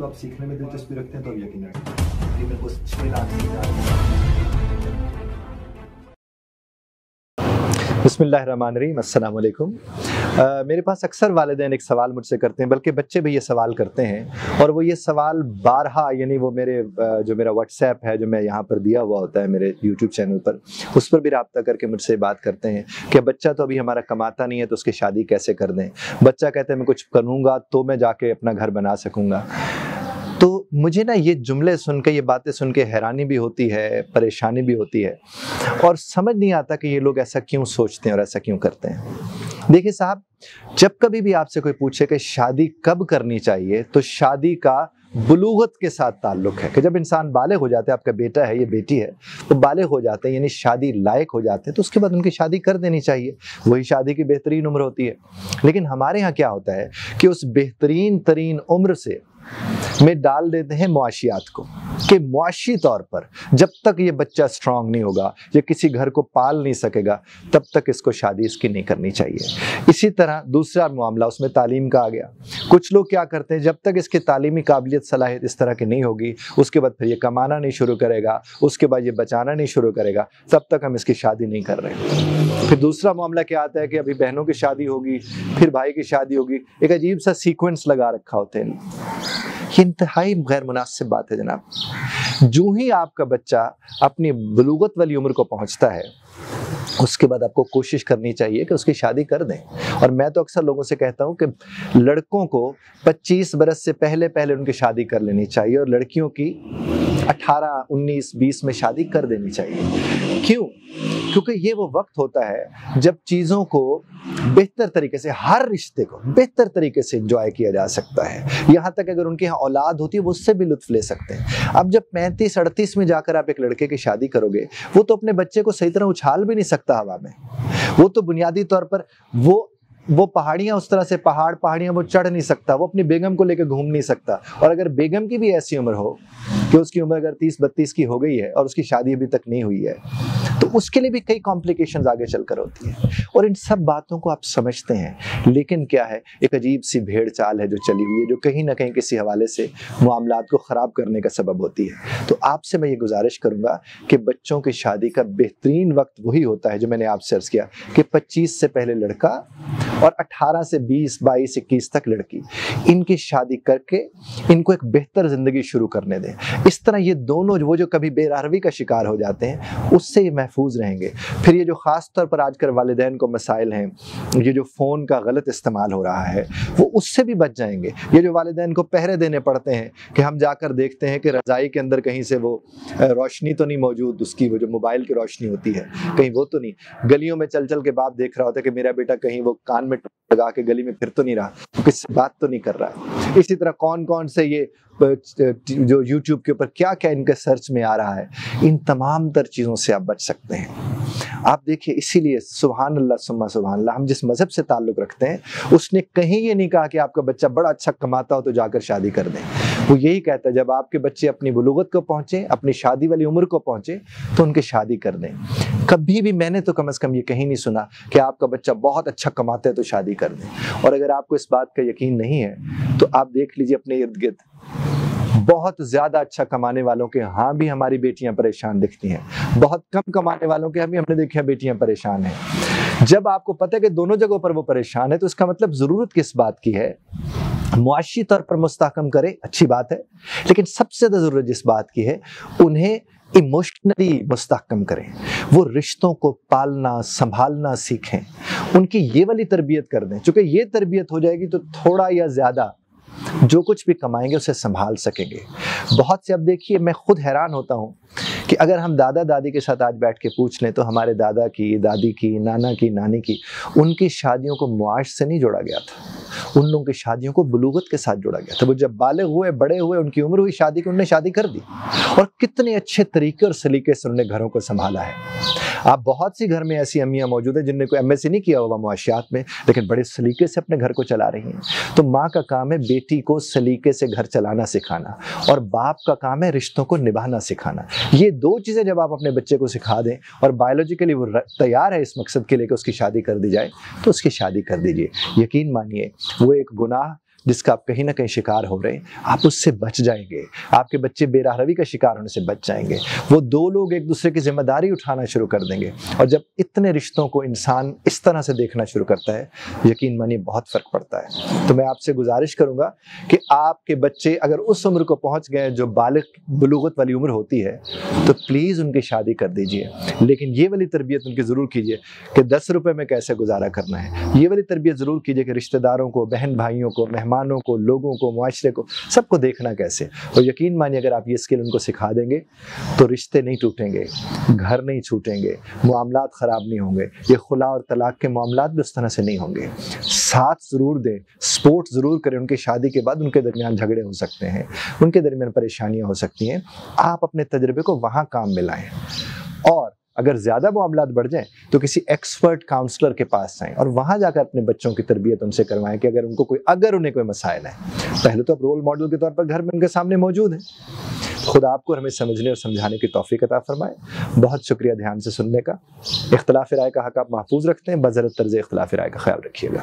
आप सीखने में दिलचस्पी रखते हैं तो अब यकीनन ये मेरे को 6 लाख सीखना। बिस्मिल्लाहिर्रहमानिर्रहीम, अस्सलाम वालेकुम। मेरे पास अक्सर वालिदैन एक सवाल मुझसे करते हैं, बल्कि बच्चे भी ये सवाल करते हैं, और वो ये सवाल बारहा, यानी वो जो मेरा व्हाट्सएप है, जो मैं यहाँ पर दिया हुआ होता है मेरे यूट्यूब चैनल पर, उस पर भी रब्ता करके मुझसे बात करते हैं कि बच्चा तो अभी हमारा कमाता नहीं है तो उसकी शादी कैसे कर दें। बच्चा कहता है मैं कुछ करूँगा तो मैं जाके अपना घर बना सकूँगा। तो मुझे ना ये जुमले सुन के, ये बातें सुन के हैरानी भी होती है, परेशानी भी होती है, और समझ नहीं आता कि ये लोग ऐसा क्यों सोचते हैं और ऐसा क्यों करते हैं। देखिए साहब, जब कभी भी आपसे कोई पूछे कि शादी कब करनी चाहिए, तो शादी का बुलूगत के साथ ताल्लुक है कि जब इंसान बालिग हो जाता है, आपका बेटा है, ये बेटी है, वो बालिग हो जाते हैं, यानी शादी लायक हो जाते हैं, तो उसके बाद उनकी शादी कर देनी चाहिए। वही शादी की बेहतरीन उम्र होती है। लेकिन हमारे यहाँ क्या होता है कि उस बेहतरीन तरीन उम्र से में डाल देते हैं मुआशियात को, कि मुआशी तौर पर जब तक ये बच्चा स्ट्रांग नहीं होगा, ये किसी घर को पाल नहीं सकेगा, तब तक इसको शादी इसकी नहीं करनी चाहिए। इसी तरह दूसरा मामला उसमें तालीम का आ गया। कुछ लोग क्या करते हैं, जब तक इसकी तालीमी काबिलियत सलाहियत इस तरह की नहीं होगी, उसके बाद फिर ये कमाना नहीं शुरू करेगा, उसके बाद ये बचाना नहीं शुरू करेगा, तब तक हम इसकी शादी नहीं कर रहे। फिर दूसरा मामला क्या आता है कि अभी बहनों की शादी होगी, फिर भाई की शादी होगी, एक अजीब सा सीक्वेंस लगा रखा होता है। ये इंतहाई गैर मुनासिब बात है जनाब। जो ही आपका बच्चा अपनी बलूगत वाली उम्र को पहुंचता है, उसके बाद आपको कोशिश करनी चाहिए कि उसकी शादी कर दें। और मैं तो अक्सर लोगों से कहता हूं कि लड़कों को 25 बरस से पहले पहले उनकी शादी कर लेनी चाहिए, और लड़कियों की 18, 19, 20 में शादी कर देनी चाहिए। क्यों? क्योंकि ये वो वक्त होता है जब चीज़ों को बेहतर तरीके से, हर रिश्ते को बेहतर तरीके से एंजॉय किया जा सकता है। यहाँ तक अगर उनके यहाँ औलाद होती है, वो उससे भी लुत्फ ले सकते हैं। अब जब 35-38 में जाकर आप एक लड़के की शादी करोगे, वो तो अपने बच्चे को सही तरह उछाल भी नहीं सकता हवा में। वो तो बुनियादी तौर पर वो पहाड़ियाँ, उस तरह से पहाड़ियाँ वो चढ़ नहीं सकता, वो अपनी बेगम को लेकर घूम नहीं सकता। और अगर बेगम की भी ऐसी उम्र हो कि उसकी उम्र अगर 30-32 की हो गई है और उसकी शादी अभी तक नहीं हुई है, तो उसके लिए भी कई कॉम्प्लिकेशंस आगे चलकर होती हैं। और इन सब बातों को आप समझते हैं, लेकिन क्या है, एक अजीब सी भेड़ चाल है जो चली हुई है, जो कहीं ना कहीं किसी हवाले से मामलात को ख़राब करने का सबब होती है। तो आपसे मैं ये गुजारिश करूँगा कि बच्चों की शादी का बेहतरीन वक्त वही होता है जो मैंने आपसे अर्ज़ किया कि 25 से पहले लड़का और 18 से 20, 22, 21 तक लड़की, इनकी शादी करके इनको एक बेहतर ज़िंदगी शुरू करने दें। इस तरह ये दोनों वो जो कभी बेराहवी का शिकार हो जाते हैं, उससे ये महफूज रहेंगे। फिर ये जो ख़ास तौर पर आजकल वालिदैन को मसाइल हैं, ये जो फ़ोन का गलत इस्तेमाल हो रहा है, वो उससे भी बच जाएंगे। ये जो वालिदैन को पहरे देने पड़ते हैं कि हम जाकर देखते हैं कि रज़ाई के अंदर कहीं से वो रोशनी तो नहीं मौजूद, उसकी वो जो मोबाइल की रोशनी होती है कहीं वो तो नहीं, गलियों में चल चल के बाप देख रहा होता है कि मेरा बेटा कहीं वो कान में लगा के गली में फिर तो नहीं रहा, तो किससे बात तो नहीं कर रहा है। इसी तरह कौन कौन से ये जो YouTube के ऊपर क्या क्या इनके सर्च में आ रहा है, इन तमाम तर चीज़ों से आप बच सकते हैं। आप देखिए, इसीलिए सुभान अल्लाह सुम्मा सुभान अल्लाह, हम जिस मज़हब से ताल्लुक़ रखते हैं, उसने कहीं ये नहीं कहा कि आपका बच्चा बड़ा अच्छा कमाता हो तो जाकर शादी कर दें। वो यही कहता है जब आपके बच्चे अपनी बुलूगत को पहुँचे, अपनी शादी वाली उम्र को पहुँचे, तो उनकी शादी कर दें। कभी भी मैंने तो कम से कम ये कहीं नहीं सुना कि आपका बच्चा बहुत अच्छा कमाता है तो शादी कर दें। और अगर आपको इस बात का यकीन नहीं है, तो आप देख लीजिए अपने इर्द गिर्द, बहुत ज़्यादा अच्छा कमाने वालों के यहाँ भी हमारी बेटियां परेशान दिखती हैं, बहुत कम कमाने वालों के यहाँ भी हमने देखा बेटियां परेशान हैं। जब आपको पता है कि दोनों जगहों पर वो परेशान है, तो इसका मतलब ज़रूरत किस बात की है? मुआशी तौर पर मुस्तहकम करे, अच्छी बात है, लेकिन सबसे ज़्यादा ज़रूरत जिस बात की है, उन्हें इमोशनली मुस्तहकम करें। वो रिश्तों को पालना संभालना सीखें, उनकी ये वाली तरबियत कर दें। चूँकि ये तरबियत हो जाएगी तो थोड़ा या ज़्यादा जो कुछ भी कमाएंगे उसे संभाल सकेंगे। बहुत से, अब देखिए, मैं खुद हैरान होता हूँ कि अगर हम दादा दादी के साथ आज बैठ के पूछ लें, तो हमारे दादा की, दादी की, नाना की, नानी की, उनकी शादियों को मुआश से नहीं जोड़ा गया था, उन लोगों की शादियों को बुलूगत के साथ जोड़ा गया था। वो जब बालिग हुए, बड़े हुए, उनकी उम्र हुई शादी की, उन्होंने शादी कर दी, और कितने अच्छे तरीके और सलीके से उन्होंने घरों को संभाला है। आप बहुत सी घर में ऐसी अम्मियाँ मौजूद हैं जिनने कोई MSc नहीं किया होगा मुआशियात में, लेकिन बड़े सलीके से अपने घर को चला रही हैं। तो माँ का काम है बेटी को सलीके से घर चलाना सिखाना, और बाप का काम है रिश्तों को निभाना सिखाना। ये दो चीज़ें जब आप अपने बच्चे को सिखा दें, और बायोलॉजिकली वो तैयार है इस मकसद के लिए कि उसकी शादी कर दी जाए, तो उसकी शादी कर दीजिए। यकीन मानिए, वो एक गुनाह جس کا آپ کہیں نہ کہیں شکار ہو رہے ہیں، آپ اس سے بچ جائیں گے، آپ کے بچے بے راہ روی کا شکار ہونے سے بچ جائیں گے، وہ دو لوگ ایک دوسرے کی ذمہ داری اٹھانا شروع کر دیں گے، اور جب اتنے رشتوں کو انسان اس طرح سے دیکھنا شروع کرتا ہے، یقین مانیے بہت فرق پڑتا ہے۔ تو میں آپ سے گزارش کروں گا کہ آپ کے بچے اگر اس عمر کو پہنچ گئے جو بلوغت والی عمر ہوتی ہے، تو پلیز ان کی شادی کر دیجئے، لیکن یہ والی تربیت ان کی ضرور کیجئے کہ 10 روپے میں کیسے گزارا کرنا ہے، یہ والی تربیت ضرور کیجئے کہ رشتہ داروں کو، بہن بھائیوں کو، مہمانوں کو، لوگوں کو، معاشرے کو، سب کو دیکھنا کیسے۔ اور یقین مانیے اگر آپ یہ اسکل ان کو سکھا دیں گے تو رشتے نہیں ٹوٹیں گے، گھر نہیں چھوٹیں گے، معاملات خراب نہیں ہوں گے، یہ خلا اور طلاق کے معاملات بھی اس طرح سے نہیں ہوں گے۔ ساتھ ضرور دیں، سپورٹ ضرور کریں، ان کی شادی کے بعد ان کے درمیان جھگڑے ہو سکتے ہیں، ان کے درمیان پریشانیاں ہو سکتی ہیں، آپ اپنے تجربے کو وہاں کام میں لائیں، اور اگر زیادہ معاملات بڑھ جائیں تو کسی ایکسپرٹ کاؤنسلر کے پاس جائیں اور وہاں جا کر اپنے بچوں کی تربیت ان سے کروائیں کہ اگر انہیں کوئی مسائل ہیں، پہلے تو آپ رول ماڈل کے طور پر گھر میں ان کے سامنے موجود ہیں۔ خدا آپ کو ہمیں سمجھنے اور سمجھانے کی توفیق عطا فرمائے۔ بہت شکریہ دھیان سے سننے کا۔ اختلاف رائے کا حق آپ محفوظ رکھتے ہیں، بذرت طرز اختلاف رائے کا خیال رکھیے گا۔